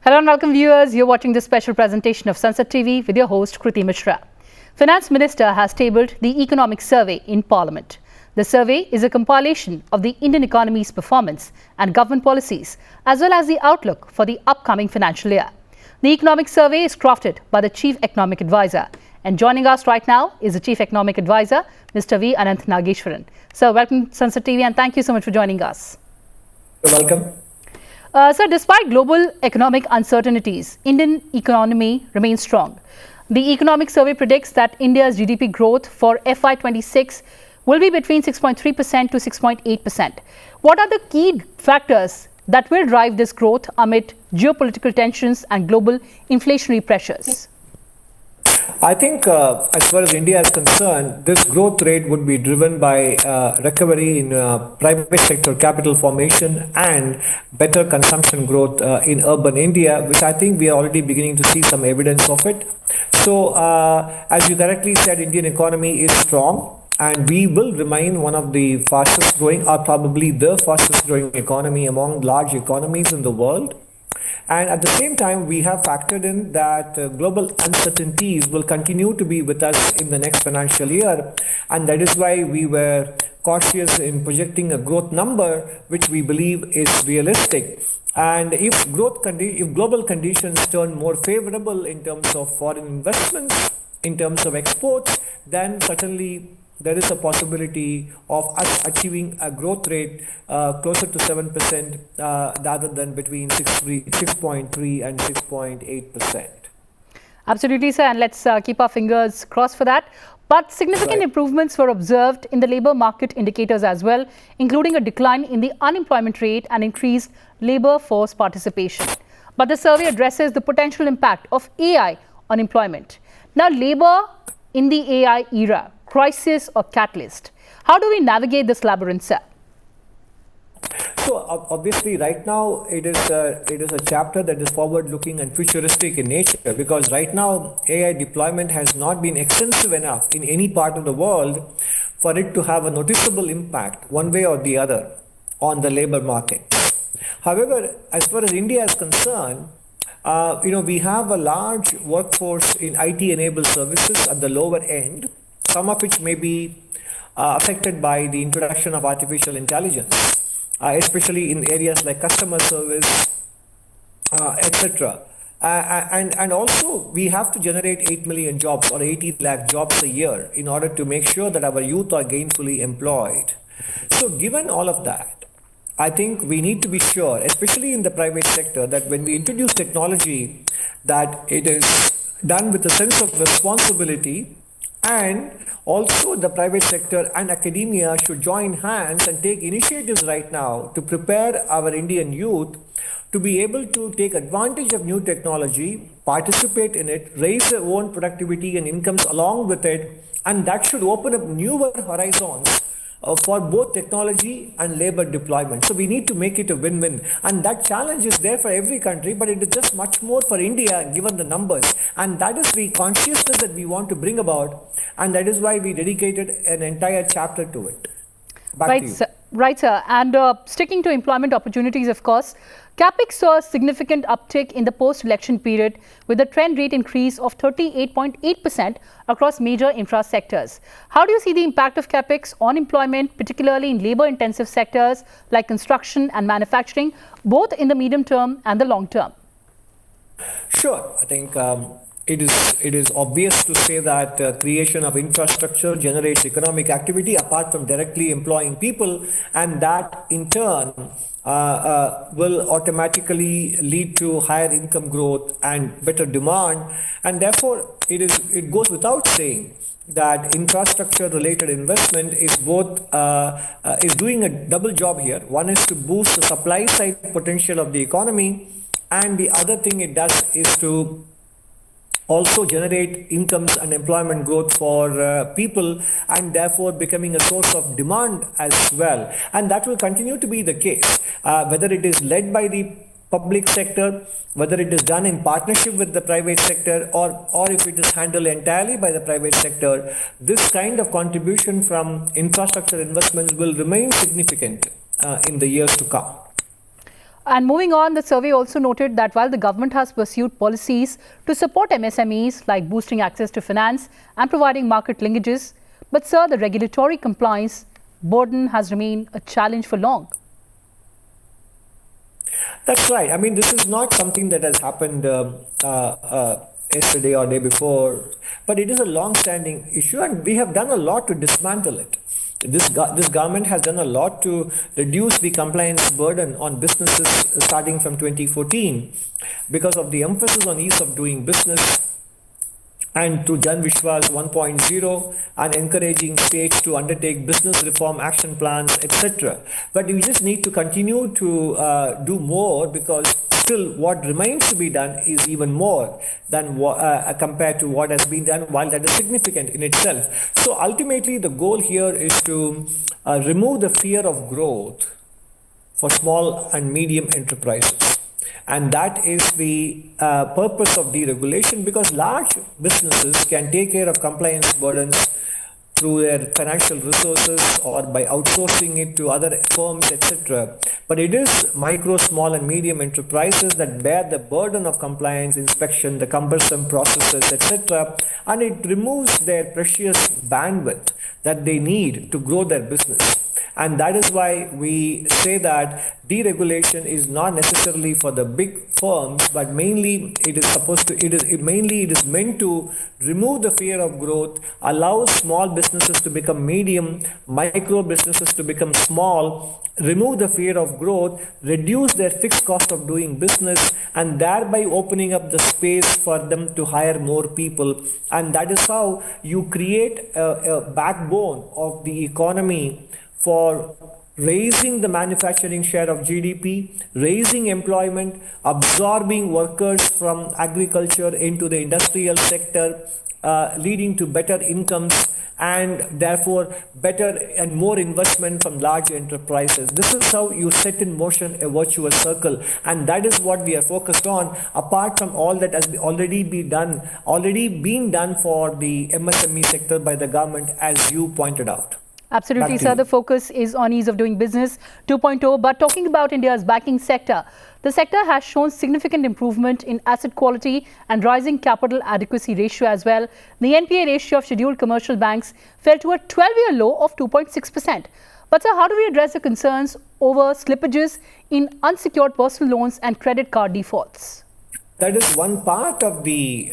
Hello and welcome viewers. You're watching this special presentation of Sansad TV with your host Kriti Mishra. Finance Minister has tabled the Economic Survey in Parliament. The survey is a compilation of the Indian economy's performance and government policies, as well as the outlook for the upcoming financial year. The Economic Survey is crafted by the Chief Economic Advisor. And joining us right now is the Chief Economic Advisor, Mr. V. Anantha Nageswaran. Sir, welcome to Sansad TV and thank you so much for joining us. You're welcome. Sir, despite global economic uncertainties, Indian economy remains strong. The Economic Survey predicts that India's GDP growth for FY26 will be between 6.3% to 6.8%. What are the key factors that will drive this growth amid geopolitical tensions and global inflationary pressures? I think as far as India is concerned, this growth rate would be driven by recovery in private sector capital formation and better consumption growth in urban India, which I think we are already beginning to see some evidence of it. So as you correctly said, Indian economy is strong and we will remain one of the fastest growing or probably the fastest growing economy among large economies in the world. And at the same time, we have factored in that global uncertainties will continue to be with us in the next financial year. And that is why we were cautious in projecting a growth number, which we believe is realistic. And if global conditions turn more favorable in terms of foreign investments, in terms of exports, then certainly there is a possibility of us achieving a growth rate closer to 7% rather than between 6.3 and 6.8%. Absolutely, sir. And let's keep our fingers crossed for that. But significant improvements were observed in the labor market indicators as well, including a decline in the unemployment rate and increased labor force participation. But the survey addresses the potential impact of AI on employment. Now, labor in the AI era, crisis or catalyst? How do we navigate this labyrinth, sir? So obviously right now it is a chapter that is forward looking and futuristic in nature, because right now AI deployment has not been extensive enough in any part of the world for it to have a noticeable impact one way or the other on the labor market. However, as far as India is concerned, we have a large workforce in IT enabled services at the lower end, some of which may be affected by the introduction of artificial intelligence, especially in areas like customer service, etc. And also we have to generate 8 million jobs or 80 lakh jobs a year in order to make sure that our youth are gainfully employed. So given all of that, I think we need to be sure, especially in the private sector, that when we introduce technology, that it is done with a sense of responsibility. And also the private sector and academia should join hands and take initiatives right now to prepare our Indian youth to be able to take advantage of new technology, participate in it, raise their own productivity and incomes along with it. And that should open up newer horizons for both technology and labor deployment. So we need to make it a win-win. And that challenge is there for every country, but it is just much more for India given the numbers. And that is the consciousness that we want to bring about. And that is why we dedicated an entire chapter to it. Back to you. Right, sir. And sticking to employment opportunities, of course, CAPEX saw a significant uptick in the post-election period with a trend rate increase of 38.8% across major infra sectors. How do you see the impact of CAPEX on employment, particularly in labor-intensive sectors like construction and manufacturing, both in the medium term and the long term? Sure. I think it is obvious to say that creation of infrastructure generates economic activity apart from directly employing people, and that in turn will automatically lead to higher income growth and better demand. And therefore it goes without saying that infrastructure related investment is both is doing a double job here. One is to boost the supply side potential of the economy, and the other thing it does is to also generate incomes and employment growth for people, and therefore becoming a source of demand as well. And that will continue to be the case, whether it is led by the public sector, whether it is done in partnership with the private sector, or if it is handled entirely by the private sector. This kind of contribution from infrastructure investments will remain significant in the years to come. And moving on, the survey also noted that while the government has pursued policies to support MSMEs like boosting access to finance and providing market linkages, but sir, the regulatory compliance burden has remained a challenge for long. That's right. I mean, this is not something that has happened yesterday or day before, but it is a long-standing issue, and we have done a lot to dismantle it. This government has done a lot to reduce the compliance burden on businesses starting from 2014 because of the emphasis on ease of doing business and through Jan Vishwas 1.0 and encouraging states to undertake business reform action plans, etc. But we just need to continue to do more, because still what remains to be done is even more than compared to what has been done, while that is significant in itself. So ultimately the goal here is to remove the fear of growth for small and medium enterprises. And that is the purpose of deregulation, because large businesses can take care of compliance burdens through their financial resources or by outsourcing it to other firms, etc. But it is micro, small and medium enterprises that bear the burden of compliance, inspection, the cumbersome processes, etc. And it removes their precious bandwidth that they need to grow their business. And that is why we say that deregulation is not necessarily for the big firms, but mainly it is meant to remove the fear of growth, allow small businesses to become medium, micro businesses to become small, remove the fear of growth, reduce their fixed cost of doing business, and thereby opening up the space for them to hire more people. And that is how you create a backbone of the economy for raising the manufacturing share of GDP, raising employment, absorbing workers from agriculture into the industrial sector, leading to better incomes and therefore better and more investment from large enterprises. This is how you set in motion a virtuous circle, and that is what we are focused on, apart from all that has already been done for the MSME sector by the government, as you pointed out. Absolutely, sir. The focus is on ease of doing business 2.0. But talking about India's banking sector, the sector has shown significant improvement in asset quality and rising capital adequacy ratio as well. The NPA ratio of scheduled commercial banks fell to a 12-year low of 2.6%. But sir, how do we address the concerns over slippages in unsecured personal loans and credit card defaults? That is one part of the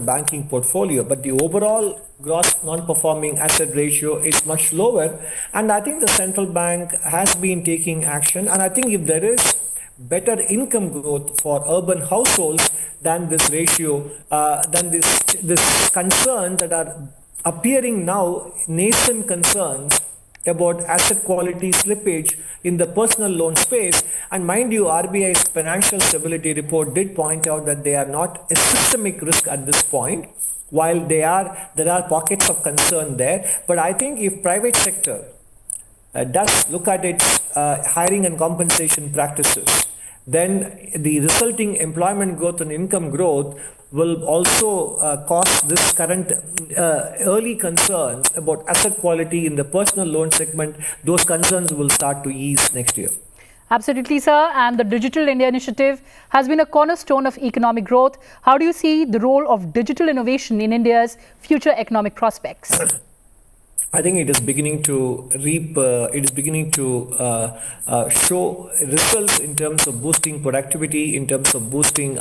banking portfolio, but the overall gross non-performing asset ratio is much lower, and I think the central bank has been taking action. And I think if there is better income growth for urban households, than this ratio, than this concerns that are appearing now, nascent concerns about asset quality slippage in the personal loan space. And mind you, RBI's financial stability report did point out that they are not a systemic risk at this point, while there are pockets of concern there. But I think if private sector does look at its hiring and compensation practices, then the resulting employment growth and income growth will also cause this current early concerns about asset quality in the personal loan segment. Those concerns will start to ease next year. Absolutely, sir. And the Digital India initiative has been a cornerstone of economic growth. How do you see the role of digital innovation in India's future economic prospects? I think it is beginning to show results in terms of boosting productivity, in terms of boosting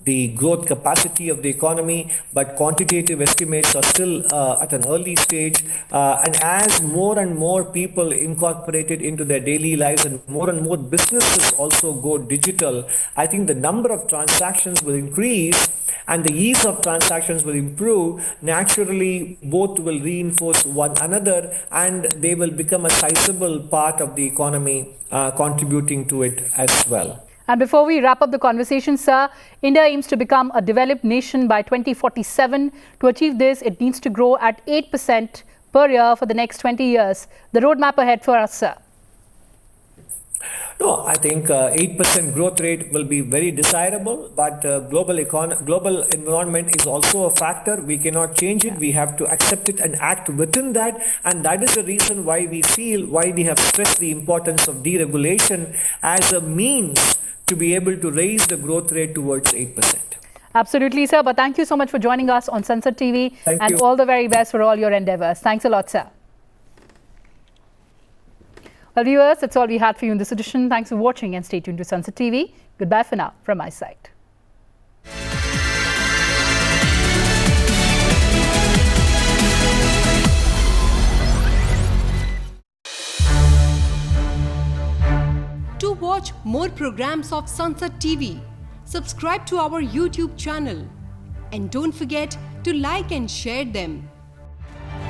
the growth capacity of the economy, but quantitative estimates are still at an early stage. And as more and more people incorporate it into their daily lives and more businesses also go digital, I think the number of transactions will increase and the ease of transactions will improve. Naturally, both will reinforce one another and they will become a sizable part of the economy, contributing to it as well. And before we wrap up the conversation, sir, India aims to become a developed nation by 2047. To achieve this, it needs to grow at 8% per year for the next 20 years. The roadmap ahead for us, sir. No, I think 8% growth rate will be very desirable, but global environment is also a factor. We cannot change it. Yeah. We have to accept it and act within that. And that is the reason why we have stressed the importance of deregulation as a means to be able to raise the growth rate towards 8%. Absolutely, sir. But thank you so much for joining us on Sansad TV. Thank And you. all the very best for all your endeavors. Thanks a lot, sir. Well, viewers, that's all we had for you in this edition. Thanks for watching and stay tuned to Sansad TV. Goodbye for now from my side. To watch more programs of Sansad TV, subscribe to our YouTube channel and don't forget to like and share them.